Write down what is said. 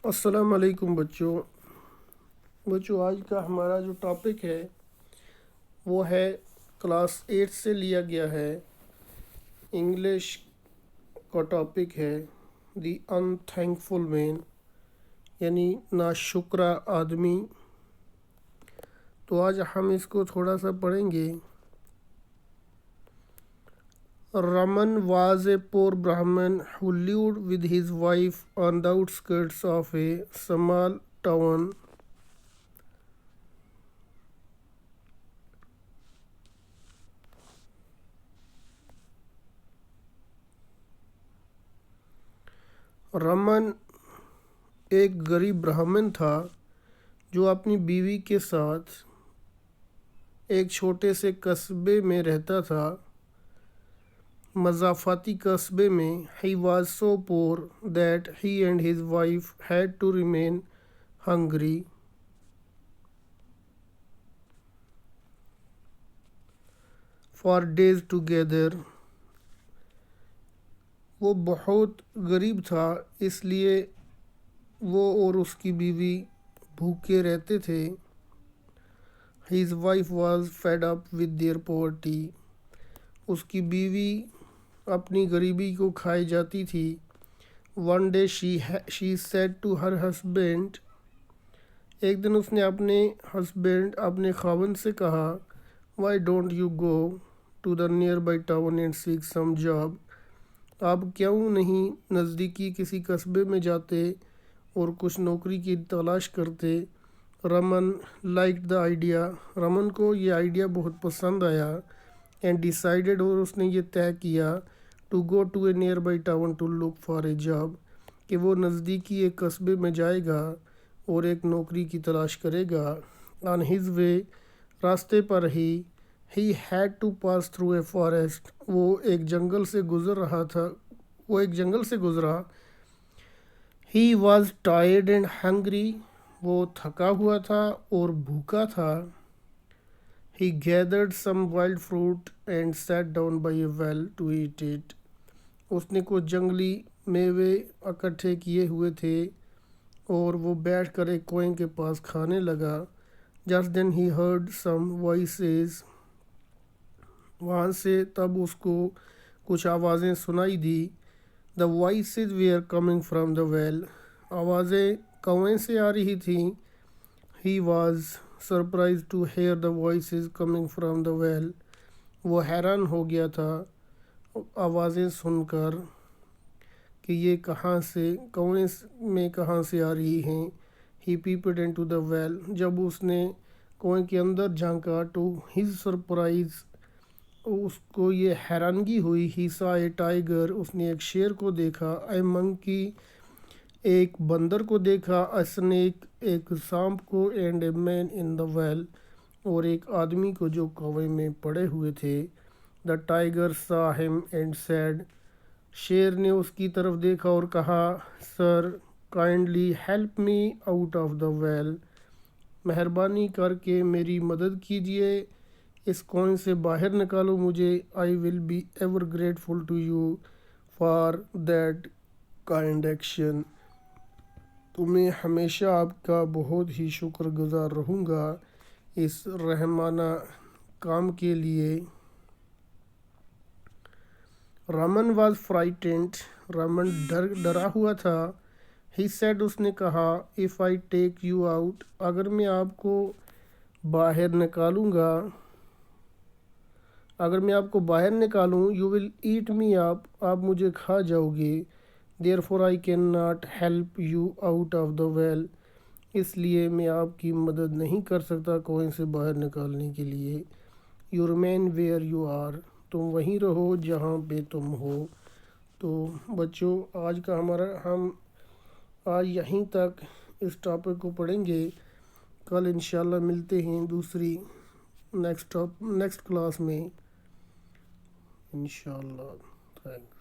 السلام علیکم بچوں آج کا ہمارا جو ٹاپک ہے وہ ہے کلاس 8 سے لیا گیا ہے۔ انگلش کا ٹاپک ہے دی ان تھینکفل مین، یعنی ناشکرہ آدمی۔ تو آج ہم اس کو تھوڑا سا پڑھیں گے۔ Raman was a poor Brahmin who lived with his wife on the outskirts of a small town. Raman ایک غریب برہمن تھا جو اپنی بیوی کے ساتھ ایک چھوٹے سے قصبے میں رہتا تھا۔ مضافاتی قصبے میں he was so poor that he and his wife had to remain hungry for days together. وہ بہت غریب تھا، اس لیے وہ اور اس کی بیوی بھوکے رہتے تھے۔ His wife was fed up with their poverty. اس کی بیوی اپنی غریبی کو کھائی جاتی تھی۔ One day she said to her husband. ایک دن اس نے اپنے خاوند سے کہا Why don't you go to the nearby town and seek some job? آپ کیوں نہیں نزدیکی کسی قصبے میں جاتے اور کچھ نوکری کی تلاش کرتے؟ Raman liked the idea. Raman کو یہ آئیڈیا بہت پسند آیا. اینڈ ڈیسائیڈڈ، اور اس نے یہ طے کیا to go to a nearby town to look for a job, کہ وہ نزدیکی ایک قصبے میں جائے گا اور ایک نوکری کی تلاش کرے گا۔ آن ہز وے، راستے پر he had to pass through a forest, وہ ایک جنگل سے گزرا۔ He was tired and hungry, وہ تھکا ہوا تھا اور بھوکا تھا۔ He gathered some wild fruit and sat down by a well to eat it. اس نے کچھ جنگلی میوے اکٹھے کیے ہوئے تھے اور وہ بیٹھ کر ایک کنویں کے پاس کھانے لگا۔ Just then he heard some voices. وہاں سے تب اس کو کچھ آوازیں سنائی دی۔ The voices were coming from the well. آوازیں کنویں سے آ رہی تھیں۔ He was surprised to hear the voices coming from the well. وہ حیران ہو گیا تھا آوازیں سن کر کہ یہ کنویں میں کہاں سے آ رہی ہیں۔ He peeped into the well. جب اس نے کنویں کے اندر جھانکا to his surprise، اس کو یہ حیرانگی ہوئی۔ He saw a tiger. اس نے ایک شیر کو دیکھا۔ A monkey، ایک بندر کو دیکھا۔ A snake، ایک سانپ کو۔ And a man in the well، اور ایک آدمی کو جو کنویں میں پڑے ہوئے تھے۔ The tiger saw him and said. شیر نے اس کی طرف دیکھا اور کہا Sir, kindly help me out of the well. مہربانی کر کے میری مدد کیجیے، اس کنویں سے باہر نکالو مجھے۔ I will be ever grateful to you for that kind action. تو میں ہمیشہ آپ کا بہت ہی شکر گزار رہوں گا اس رحمانہ کام کے لیے۔ رمن واز فرائٹنڈ، رمن ڈرا ہوا تھا۔ ہی سیڈ، اس نے کہا If I take you out، اگر میں آپ کو باہر نکالوں You will eat me up، آپ مجھے کھا جاؤ گے۔ Therefore I cannot help you out of the well، اس لیے میں آپ کی مدد نہیں کر سکتا کنویں سے باہر نکالنے کے لیے۔ You remain where you are، تم وہیں رہو جہاں پہ تم ہو۔ تو بچوں ہم آج یہیں تک اس ٹاپک کو پڑھیں گے۔ کل انشاءاللہ ملتے ہیں دوسری نیکسٹ کلاس میں انشاءاللہ۔ تھینک